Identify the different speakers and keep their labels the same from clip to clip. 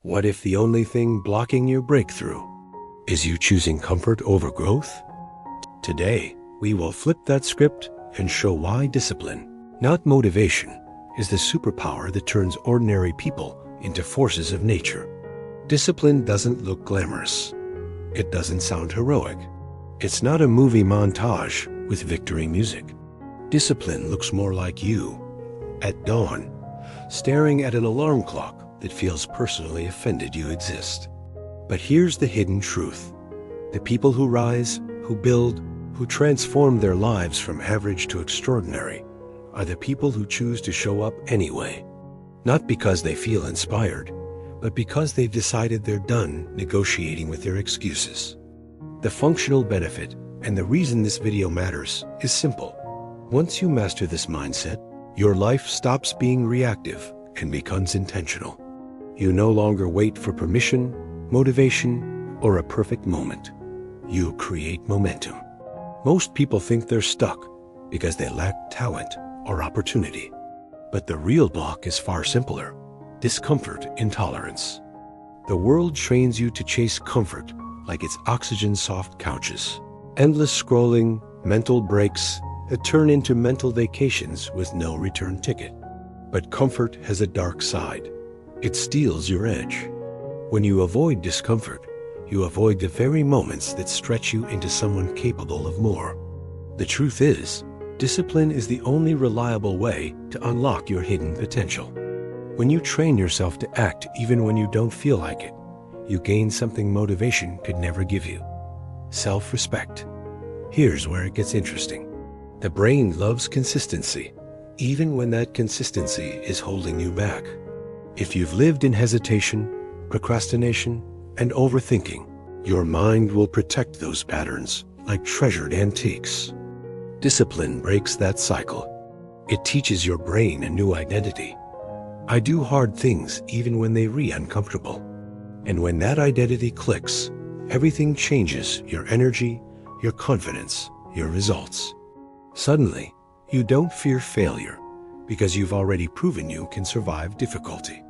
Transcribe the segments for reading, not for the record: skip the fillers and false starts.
Speaker 1: What if the only thing blocking your breakthrough is you choosing comfort over growth? Today, we will flip that script and show why discipline, not motivation, is the superpower that turns ordinary people into forces of nature. Discipline doesn't look glamorous. It doesn't sound heroic. It's not a movie montage with victory music. Discipline looks more like you, at dawn, staring at an alarm clock that feels personally offended you exist. But here's the hidden truth. The people who rise, who build, who transform their lives from average to extraordinary are the people who choose to show up anyway. Not because they feel inspired, but because they've decided they're done negotiating with their excuses. The functional benefit and the reason this video matters is simple. Once you master this mindset, your life stops being reactive and becomes intentional. You no longer wait for permission, motivation, or a perfect moment. You create momentum. Most people think they're stuck because they lack talent or opportunity. But the real block is far simpler: discomfort intolerance. The world trains you to chase comfort like it's oxygen-soft couches. Endless scrolling, mental breaks that turn into mental vacations with no return ticket. But comfort has a dark side. It steals your edge. When you avoid discomfort, you avoid the very moments that stretch you into someone capable of more. The truth is, discipline is the only reliable way to unlock your hidden potential. When you train yourself to act even when you don't feel like it, you gain something motivation could never give you: self-respect. Here's where it gets interesting. The brain loves consistency, even when that consistency is holding you back. If you've lived in hesitation, procrastination, and overthinking, your mind will protect those patterns like treasured antiques. Discipline breaks that cycle. It teaches your brain a new identity. I do hard things even when they are uncomfortable. And when that identity clicks, everything changes: your energy, your confidence, your results. Suddenly, you don't fear failure because you've already proven you can survive difficulty.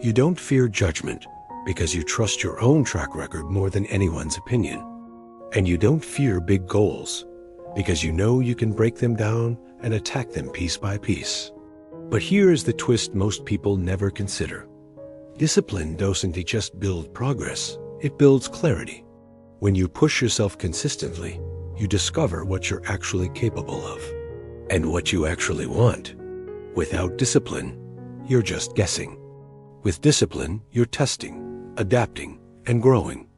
Speaker 1: You don't fear judgment because you trust your own track record more than anyone's opinion. And you don't fear big goals because you know you can break them down and attack them piece by piece. But here is the twist most people never consider. Discipline doesn't just build progress, it builds clarity. When you push yourself consistently, you discover what you're actually capable of and what you actually want. Without discipline, you're just guessing. With discipline, you're testing, adapting, and growing.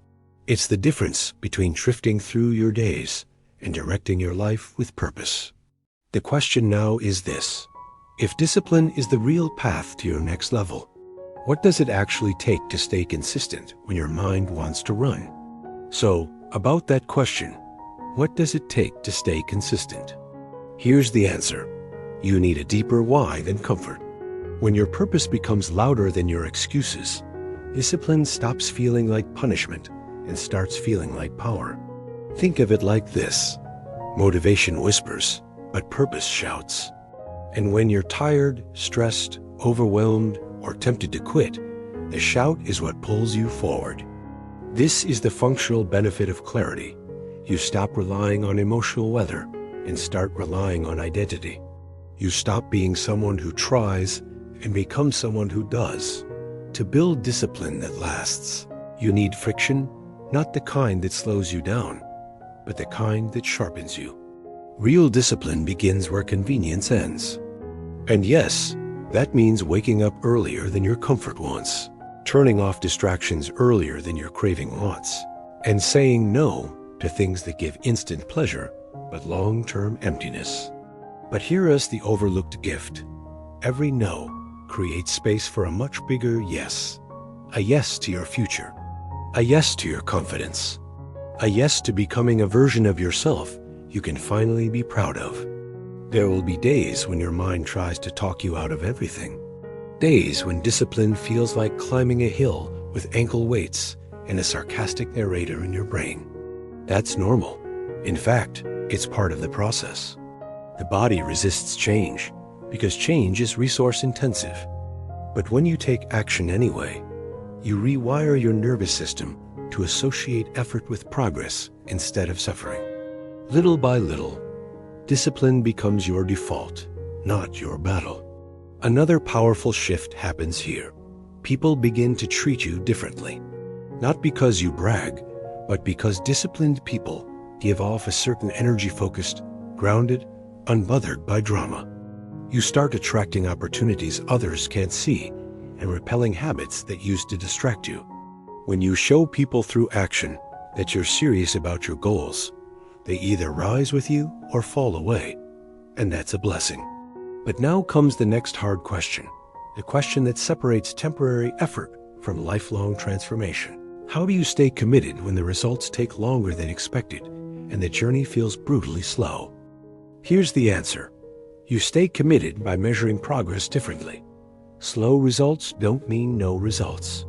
Speaker 1: It's the difference between drifting through your days and directing your life with purpose. The question now is this: if discipline is the real path to your next level, what does it actually take to stay consistent when your mind wants to run? So, about that question, what does it take to stay consistent? Here's the answer. You need a deeper why than comfort. When your purpose becomes louder than your excuses, discipline stops feeling like punishment and starts feeling like power. Think of it like this: motivation whispers, but purpose shouts. And when you're tired, stressed, overwhelmed, or tempted to quit, the shout is what pulls you forward. This is the functional benefit of clarity. You stop relying on emotional weather and start relying on identity. You stop being someone who tries and become someone who does. To build discipline that lasts, you need friction, not the kind that slows you down, but the kind that sharpens you. Real discipline begins where convenience ends. And yes, that means waking up earlier than your comfort wants, turning off distractions earlier than your craving wants, and saying no to things that give instant pleasure but long-term emptiness. But here is the overlooked gift. Every no creates space for a much bigger yes. A yes to your future. A yes to your confidence. A yes to becoming a version of yourself you can finally be proud of. There will be days when your mind tries to talk you out of everything. Days when discipline feels like climbing a hill with ankle weights and a sarcastic narrator in your brain. That's normal. In fact, it's part of the process. The body resists change because change is resource intensive. But when you take action anyway, You rewire your nervous system to associate effort with progress instead of suffering. Little by little, discipline becomes your default, not your battle. Another powerful shift happens here. People begin to treat you differently. Not because you brag, but because disciplined people give off a certain energy-focused, grounded, unbothered by drama. You start attracting opportunities others can't see and repelling habits that used to distract you. When you show people through action that you're serious about your goals, they either rise with you or fall away, and that's a blessing. But now comes the next hard question, the question that separates temporary effort from lifelong transformation. How do you stay committed when the results take longer than expected and the journey feels brutally slow? Here's the answer. You stay committed by measuring progress differently. Slow results don't mean no results.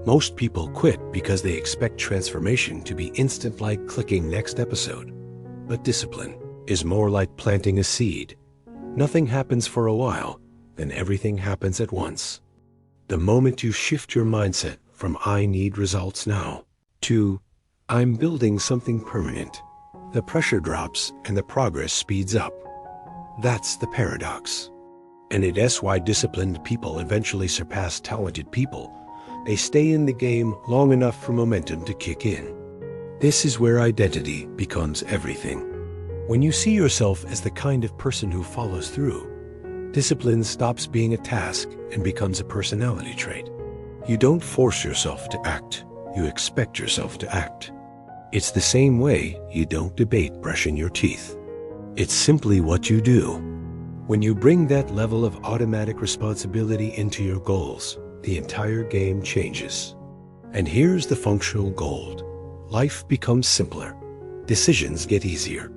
Speaker 1: Most people quit because they expect transformation to be instant, like clicking next episode. But discipline is more like planting a seed. Nothing happens for a while, then everything happens at once. The moment you shift your mindset from "I need results now" to "I'm building something permanent," the pressure drops and the progress speeds up. That's the paradox. And it's why disciplined people eventually surpass talented people. They stay in the game long enough for momentum to kick in. This is where identity becomes everything. When you see yourself as the kind of person who follows through, discipline stops being a task and becomes a personality trait. You don't force yourself to act, you expect yourself to act. It's the same way you don't debate brushing your teeth. It's simply what you do. When you bring that level of automatic responsibility into your goals, the entire game changes. And here's the functional gold. Life becomes simpler. Decisions get easier.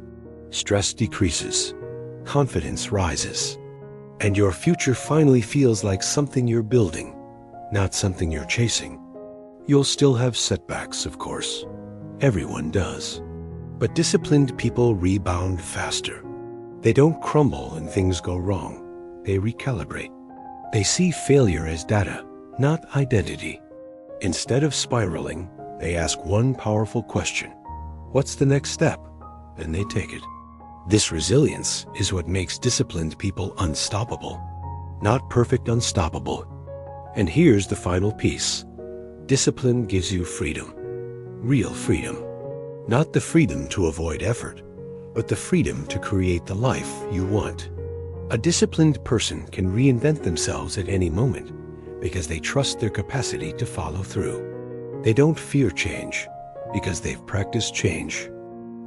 Speaker 1: Stress decreases. Confidence rises. And your future finally feels like something you're building, not something you're chasing. You'll still have setbacks, of course. Everyone does. But disciplined people rebound faster. They don't crumble when things go wrong. They recalibrate. They see failure as data, not identity. Instead of spiraling, they ask one powerful question. What's the next step? Then they take it. This resilience is what makes disciplined people unstoppable. Not perfect, unstoppable. And here's the final piece. Discipline gives you freedom. Real freedom. Not the freedom to avoid effort, but the freedom to create the life you want. A disciplined person can reinvent themselves at any moment because they trust their capacity to follow through. They don't fear change because they've practiced change.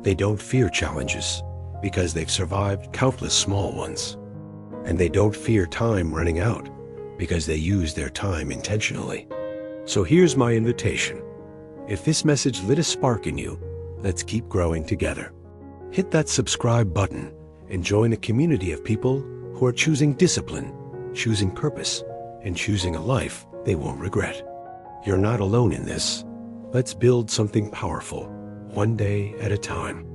Speaker 1: They don't fear challenges because they've survived countless small ones. And they don't fear time running out because they use their time intentionally. So here's my invitation. If this message lit a spark in you, let's keep growing together. Hit that subscribe button and join a community of people who are choosing discipline, choosing purpose, and choosing a life they won't regret. You're not alone in this. Let's build something powerful, one day at a time.